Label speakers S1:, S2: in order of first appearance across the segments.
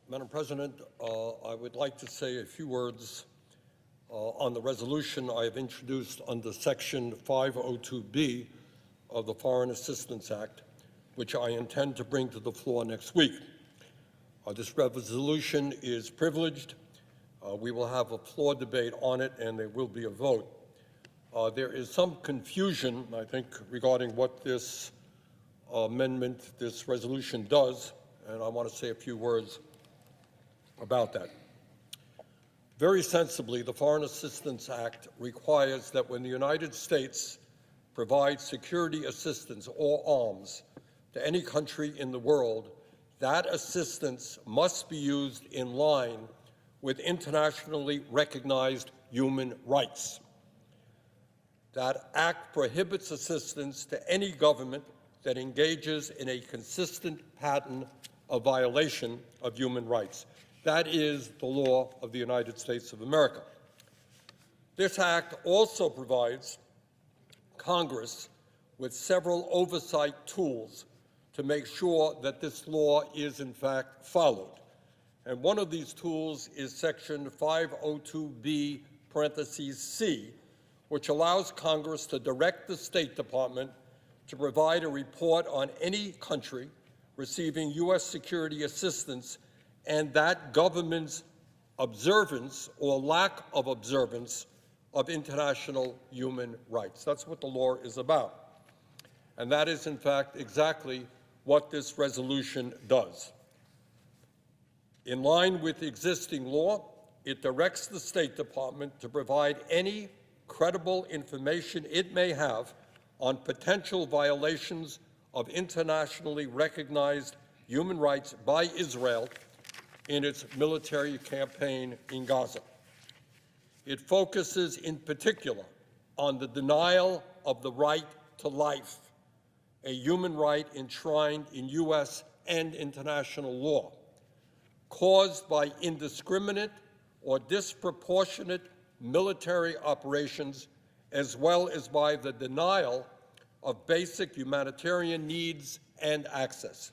S1: Madam President, I would like to say a few words on the resolution I have introduced under Section 502B of the Foreign Assistance Act, which I intend to bring to the floor next week. This resolution is privileged. We will have a floor debate on it, and there will be a vote. There is some confusion, I think, regarding what this amendment, this resolution does, and I want to say a few words about that. Very sensibly, the Foreign Assistance Act requires that when the United States provides security assistance or arms to any country in the world, that assistance must be used in line with internationally recognized human rights. That act prohibits assistance to any government that engages in a consistent pattern of violation of human rights. That is the law of the United States of America. This act also provides Congress with several oversight tools to make sure that this law is in fact followed. And one of these tools is Section 502B(c), which allows Congress to direct the State Department to provide a report on any country receiving U.S. security assistance and that government's observance or lack of observance of international human rights. That's what the law is about. And that is, in fact, exactly what this resolution does. In line with existing law, it directs the State Department to provide any credible information it may have on potential violations of internationally recognized human rights by Israel in its military campaign in Gaza. It focuses in particular on the denial of the right to life, a human right enshrined in U.S. and international law, caused by indiscriminate or disproportionate military operations, as well as by the denial of basic humanitarian needs and access.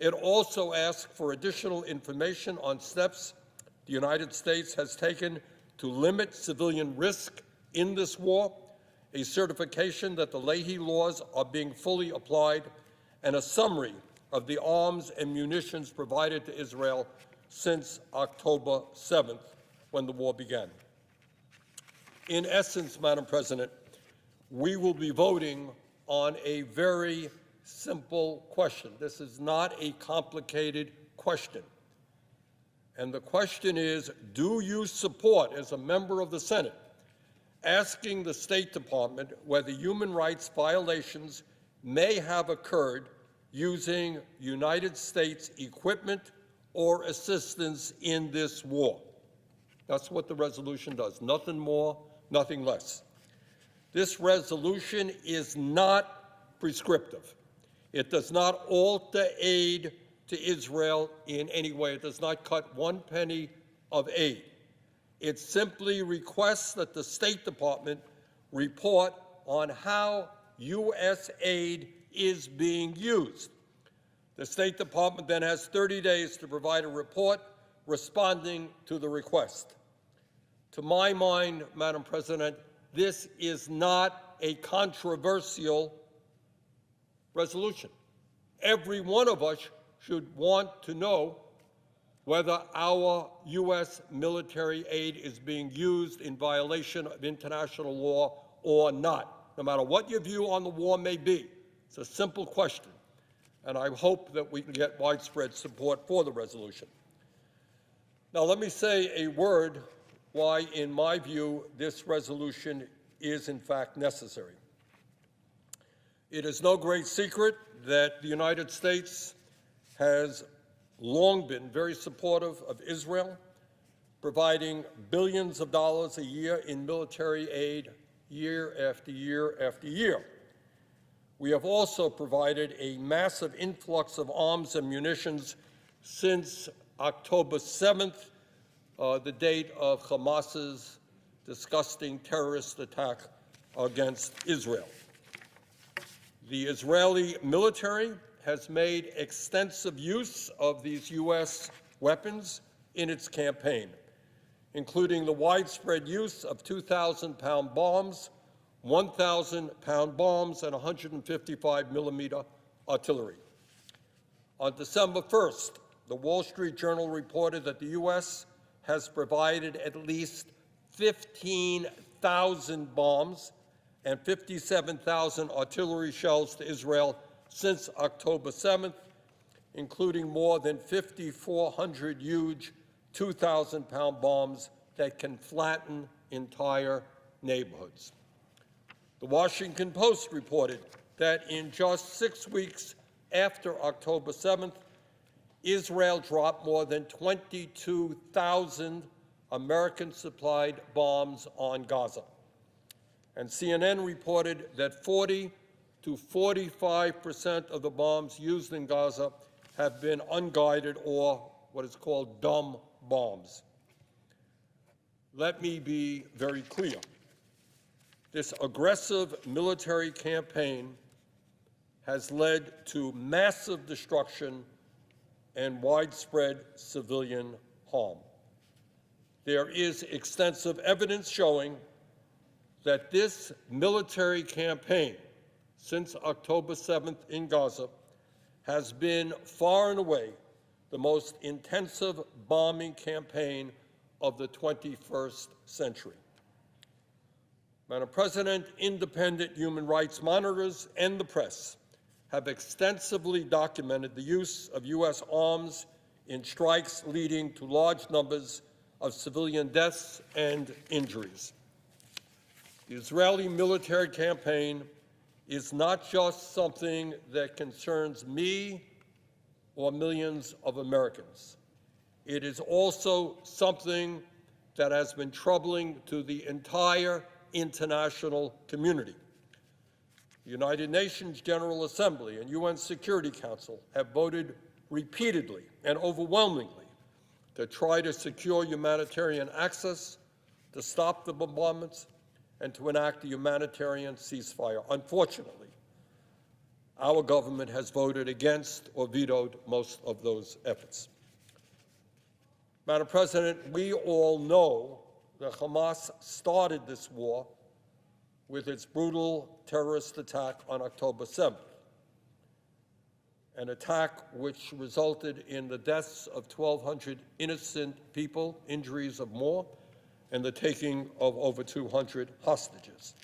S1: It also asks for additional information on steps the United States has taken to limit civilian risk in this war, a certification that the Leahy laws are being fully applied, and a summary of the arms and munitions provided to Israel since October 7th, when the war began. In essence, Madam President, we will be voting on a very simple question. This is not a complicated question. And the question is, do you support, as a member of the Senate, asking the State Department whether human rights violations may have occurred using United States equipment or assistance in this war? That's what the resolution does. Nothing more, nothing less. This resolution is not prescriptive. It does not alter aid to Israel in any way. It does not cut one penny of aid. It simply requests that the State Department report on how U.S. aid is being used. The State Department then has 30 days to provide a report responding to the request. To my mind, Madam President, this is not a controversial resolution. Every one of us should want to know whether our U.S. military aid is being used in violation of international law or not, no matter what your view on the war may be. It's a simple question, and I hope that we can get widespread support for the resolution. Now, let me say a word why, in my view, this resolution is in fact necessary. It is no great secret that the United States has long been very supportive of Israel, providing billions of dollars a year in military aid year after year after year. We have also provided a massive influx of arms and munitions since October 7th, the date of Hamas's disgusting terrorist attack against Israel. The Israeli military has made extensive use of these U.S. weapons in its campaign, including the widespread use of 2,000-pound bombs, 1,000-pound bombs, and 155-millimeter artillery. On December 1st, the Wall Street Journal reported that the U.S. has provided at least 15,000 bombs and 57,000 artillery shells to Israel since October 7th, including more than 5,400 huge 2,000-pound bombs that can flatten entire neighborhoods. The Washington Post reported that in just 6 weeks after October 7th, Israel dropped more than 22,000 American-supplied bombs on Gaza. And CNN reported that 40 to 45% of the bombs used in Gaza have been unguided or what is called dumb bombs. Let me be very clear. This aggressive military campaign has led to massive destruction and widespread civilian harm. There is extensive evidence showing that this military campaign since October 7th in Gaza has been far and away the most intensive bombing campaign of the 21st century. Madam President, independent human rights monitors and the press have extensively documented the use of U.S. arms in strikes leading to large numbers of civilian deaths and injuries. The Israeli military campaign is not just something that concerns me or millions of Americans. It is also something that has been troubling to the entire international community. The United Nations General Assembly and UN Security Council have voted repeatedly and overwhelmingly to try to secure humanitarian access, to stop the bombardments, and to enact a humanitarian ceasefire. Unfortunately, our government has voted against or vetoed most of those efforts. Madam President, we all know that Hamas started this war with its brutal terrorist attack on October 7th, an attack which resulted in the deaths of 1,200 innocent people, injuries of more, and the taking of over 200 hostages.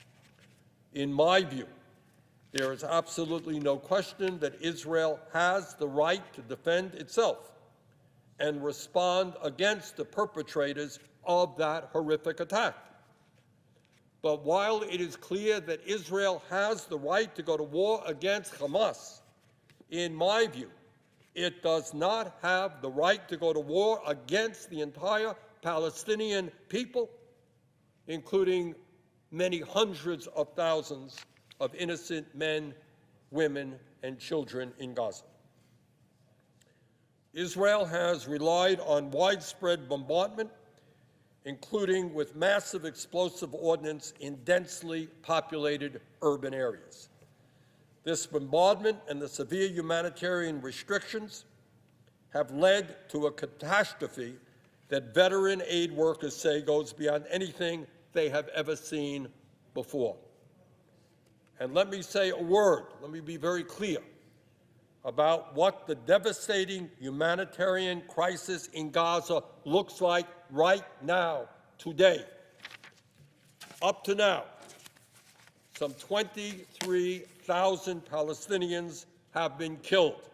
S1: In my view, there is absolutely no question that Israel has the right to defend itself and respond against the perpetrators of that horrific attack. But while it is clear that Israel has the right to go to war against Hamas, in my view, it does not have the right to go to war against the entire Palestinian people, including many hundreds of thousands of innocent men, women, and children in Gaza. Israel has relied on widespread bombardment, including with massive explosive ordnance in densely populated urban areas. This bombardment and the severe humanitarian restrictions have led to a catastrophe that veteran aid workers say goes beyond anything they have ever seen before. And let me say a word, let me be very clear about what the devastating humanitarian crisis in Gaza looks like right now, today. Up to now, some 23,000 Palestinians have been killed,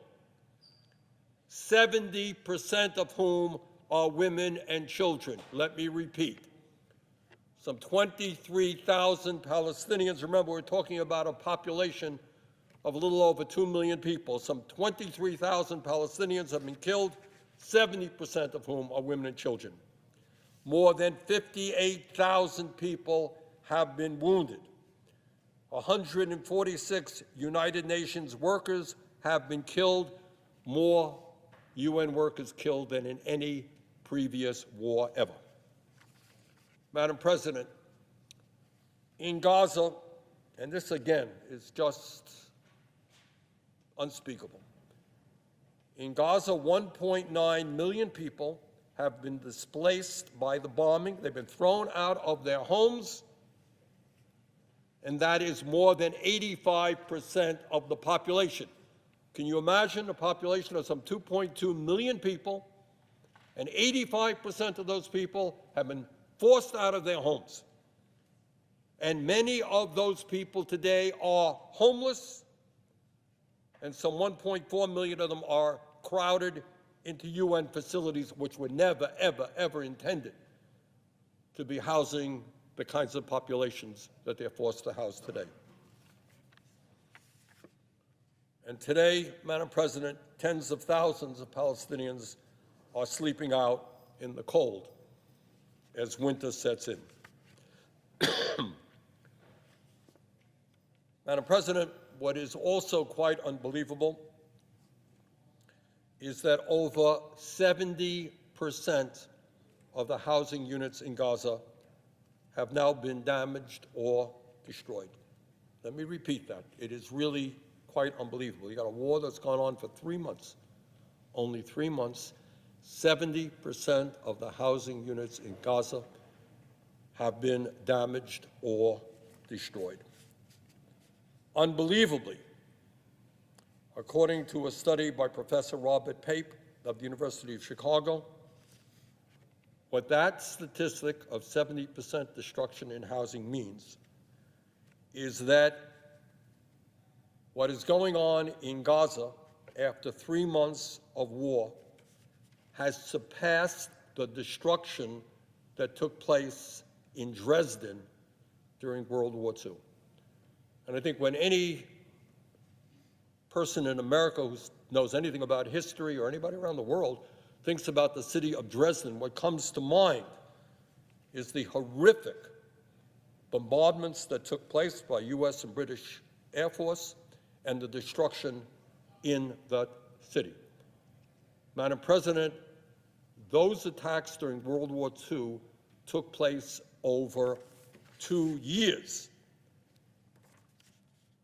S1: 70% of whom are women and children. Let me repeat. Some 23,000 Palestinians. Remember, we're talking about a population of a little over 2 million people. Some 23,000 Palestinians have been killed, 70% of whom are women and children. More than 58,000 people have been wounded. 146 United Nations workers have been killed, more UN workers killed than in any previous war ever. Madam President, in Gaza, and this again is just unspeakable, In Gaza, 1.9 million people have been displaced by the bombing. They've been thrown out of their homes, and that is more than 85% of the population. Can you imagine a population of some 2.2 million people, and 85% of those people have been forced out of their homes? And many of those people today are homeless, and some 1.4 million of them are crowded into UN facilities which were never, ever, ever intended to be housing the kinds of populations that they're forced to house today. And today, Madam President, tens of thousands of Palestinians are sleeping out in the cold as winter sets in. Madam President, what is also quite unbelievable is that over 70% of the housing units in Gaza have now been damaged or destroyed. Let me repeat that. It is really quite unbelievable. You got a war that's gone on for 3 months, only 3 months. 70% of the housing units in Gaza have been damaged or destroyed. Unbelievably, according to a study by Professor Robert Pape of the University of Chicago, what that statistic of 70% destruction in housing means is that what is going on in Gaza after 3 months of war has surpassed the destruction that took place in Dresden during World War II. And I think when any person in America who knows anything about history or anybody around the world thinks about the city of Dresden, what comes to mind is the horrific bombardments that took place by U.S. and British Air Force and the destruction in that city. Madam President, those attacks during World War II took place over 2 years.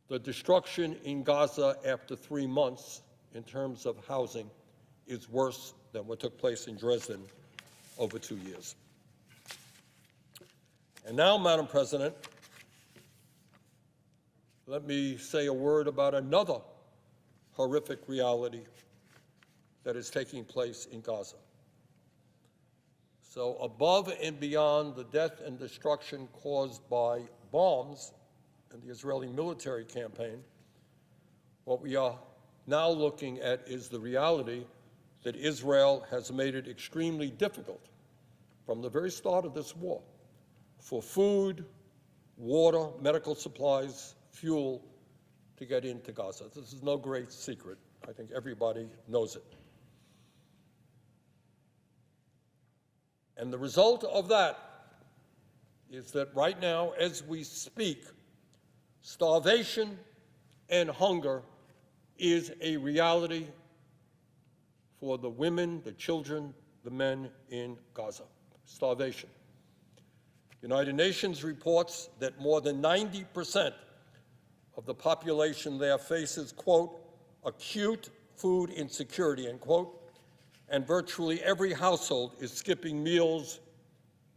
S1: The destruction in Gaza after 3 months in terms of housing is worse than what took place in Dresden over 2 years. And now, Madam President, let me say a word about another horrific reality that is taking place in Gaza. So above and beyond the death and destruction caused by bombs and the Israeli military campaign, what we are now looking at is the reality that Israel has made it extremely difficult from the very start of this war for food, water, medical supplies, fuel to get into Gaza. This is no great secret. I think everybody knows it. And the result of that is that right now, as we speak, starvation and hunger is a reality for the women, the children, the men in Gaza. Starvation. United Nations reports that more than 90% of the population there faces, quote, acute food insecurity, end quote, and virtually every household is skipping meals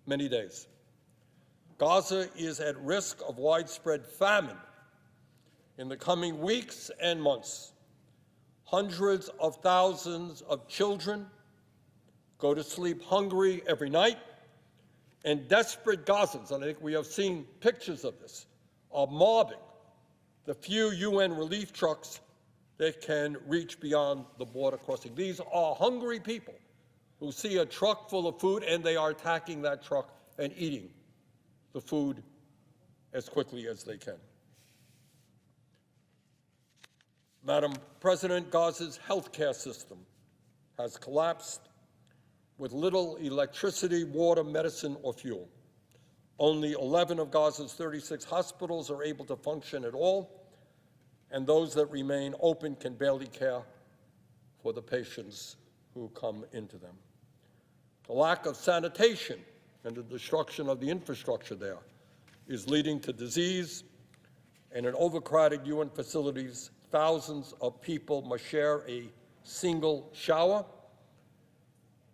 S1: many days. Gaza is at risk of widespread famine in the coming weeks and months. Hundreds of thousands of children go to sleep hungry every night, and desperate Gazans, and I think we have seen pictures of this, are mobbing the few UN relief trucks that can reach beyond the border crossing. These are hungry people who see a truck full of food and they are attacking that truck and eating the food as quickly as they can. Madam President, Gaza's healthcare system has collapsed with little electricity, water, medicine, or fuel. Only 11 of Gaza's 36 hospitals are able to function at all, and those that remain open can barely care for the patients who come into them. The lack of sanitation and the destruction of the infrastructure there is leading to disease, and in overcrowded UN facilities, thousands of people must share a single shower,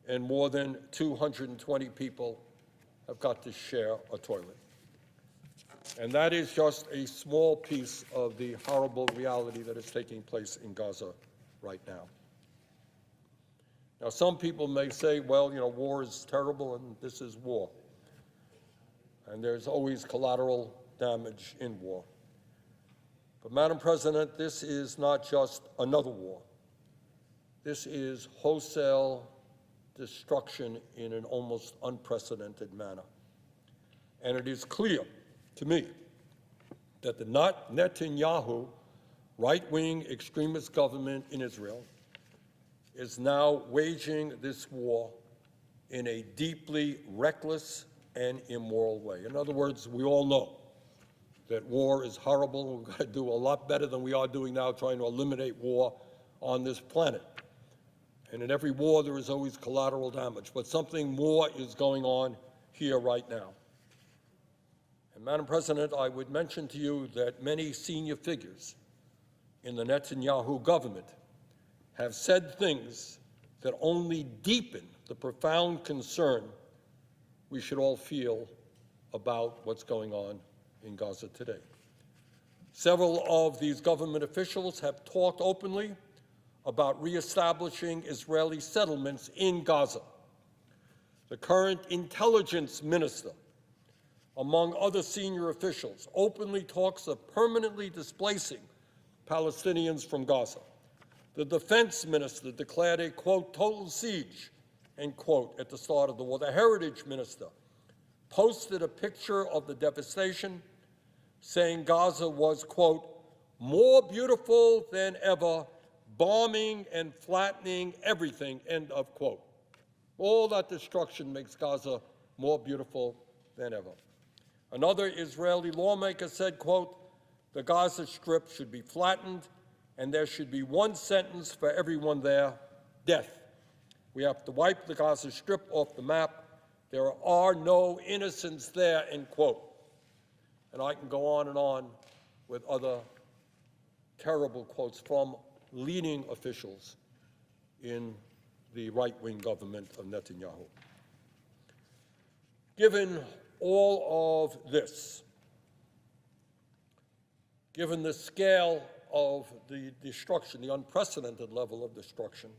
S1: and more than 220 people have got to share a toilet. And that is just a small piece of the horrible reality that is taking place in Gaza right now. Now, some people may say, well, war is terrible and this is war. And there's always collateral damage in war. But, Madam President, this is not just another war. This is wholesale destruction in an almost unprecedented manner. And it is clear to me that the Netanyahu right-wing extremist government in Israel is now waging this war in a deeply reckless and immoral way. In other words, we all know that war is horrible, and we've got to do a lot better than we are doing now trying to eliminate war on this planet. And in every war, there is always collateral damage. But something more is going on here right now. And, Madam President, I would mention to you that many senior figures in the Netanyahu government have said things that only deepen the profound concern we should all feel about what's going on in Gaza today. Several of these government officials have talked openly about reestablishing Israeli settlements in Gaza. The current intelligence minister, among other senior officials, openly talks of permanently displacing Palestinians from Gaza. The defense minister declared a, quote, total siege, end quote, at the start of the war. The heritage minister posted a picture of the devastation, saying Gaza was, quote, more beautiful than ever, bombing and flattening everything, end of quote. All that destruction makes Gaza more beautiful than ever. Another Israeli lawmaker said, quote, the Gaza Strip should be flattened and there should be one sentence for everyone there, death. We have to wipe the Gaza Strip off the map. There are no innocents there, end quote. And I can go on with other terrible quotes from leading officials in the right-wing government of Netanyahu. Given all of this, given the scale of the destruction, the unprecedented level of destruction,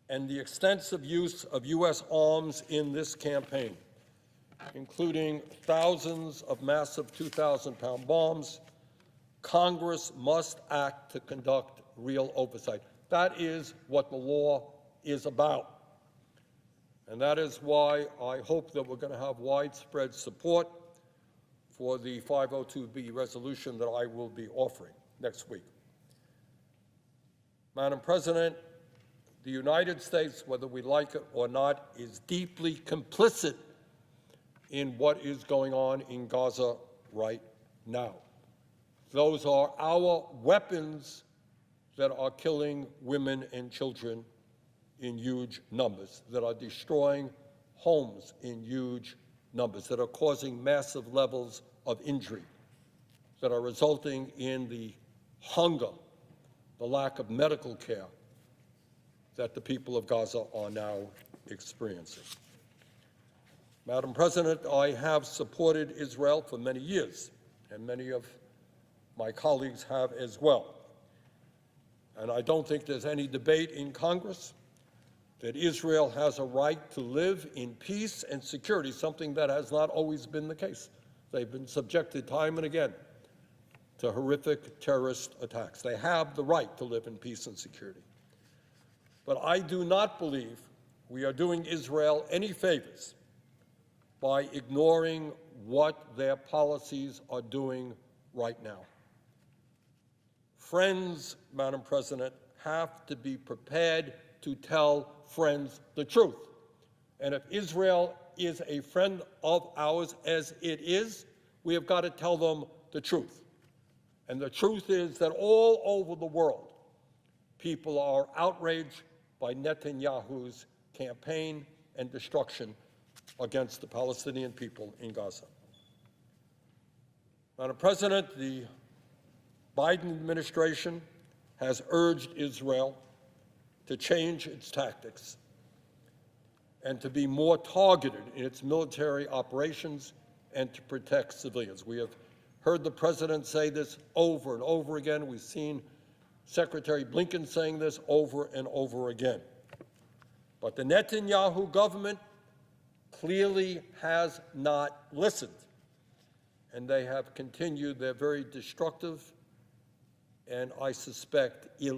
S1: and the extensive use of U.S. arms in this campaign, including thousands of massive 2,000-pound bombs, Congress must act to conduct real oversight. That is what the law is about. And that is why I hope that we're going to have widespread support for the 502B resolution that I will be offering next week. Madam President, the United States, whether we like it or not, is deeply complicit in what is going on in Gaza right now. Those are our weapons that are killing women and children in huge numbers, that are destroying homes in huge numbers, that are causing massive levels of injury, that are resulting in the hunger, the lack of medical care that the people of Gaza are now experiencing. Madam President, I have supported Israel for many years, and many of my colleagues have as well. And I don't think there's any debate in Congress that Israel has a right to live in peace and security, something that has not always been the case. They've been subjected time and again to horrific terrorist attacks. They have the right to live in peace and security. But I do not believe we are doing Israel any favors by ignoring what their policies are doing right now. Friends, Madam President, have to be prepared to tell friends the truth. And if Israel is a friend of ours, as it is, we have got to tell them the truth. And the truth is that all over the world, people are outraged by Netanyahu's campaign and destruction against the Palestinian people in Gaza. Madam President, the Biden administration has urged Israel to change its tactics and to be more targeted in its military operations and to protect civilians. We have heard the President say this over and over again. We've seen Secretary Blinken saying this over and over again. But the Netanyahu government clearly has not listened, and they have continued their very destructive and, I suspect, a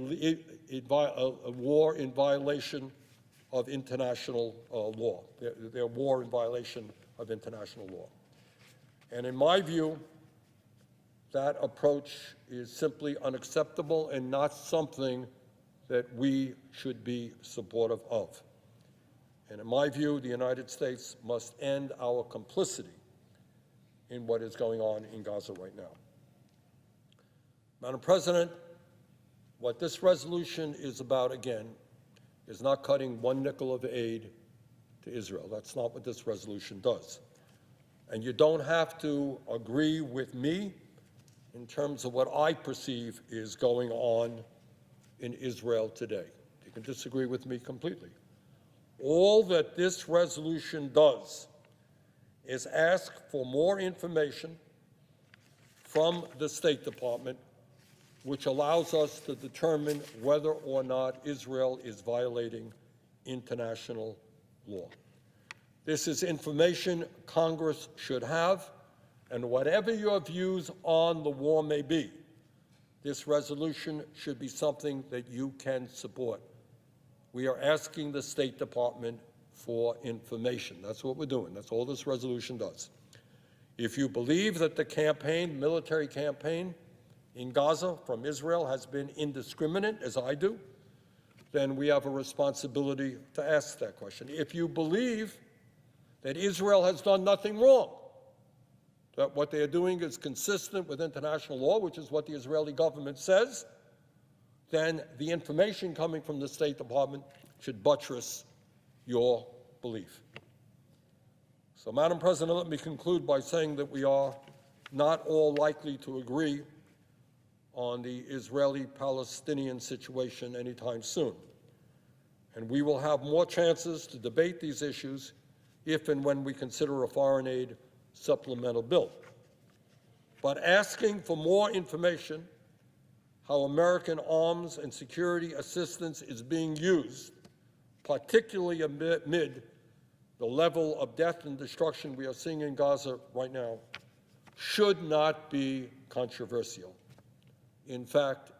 S1: war in violation of international law. Their war in violation of international law. And in my view, that approach is simply unacceptable and not something that we should be supportive of. And in my view, the United States must end our complicity in what is going on in Gaza right now. Madam President, what this resolution is about, again, is not cutting one nickel of aid to Israel. That's not what this resolution does. And you don't have to agree with me in terms of what I perceive is going on in Israel today. You can disagree with me completely. All that this resolution does is ask for more information from the State Department, which allows us to determine whether or not Israel is violating international law. This is information Congress should have, and whatever your views on the war may be, this resolution should be something that you can support. We are asking the State Department for information. That's what we're doing. That's all this resolution does. If you believe that the campaign, military campaign, in Gaza from Israel has been indiscriminate, as I do, then we have a responsibility to ask that question. If you believe that Israel has done nothing wrong, that what they are doing is consistent with international law, which is what the Israeli government says, then the information coming from the State Department should buttress your belief. So, Madam President, let me conclude by saying that we are not all likely to agree on the Israeli-Palestinian situation anytime soon. And we will have more chances to debate these issues if and when we consider a foreign aid supplemental bill. But asking for more information how American arms and security assistance is being used, particularly amid the level of death and destruction we are seeing in Gaza right now, should not be controversial. In fact,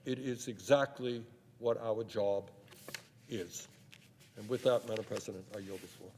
S1: it is exactly what our job is. And with that, Madam President, I yield the floor.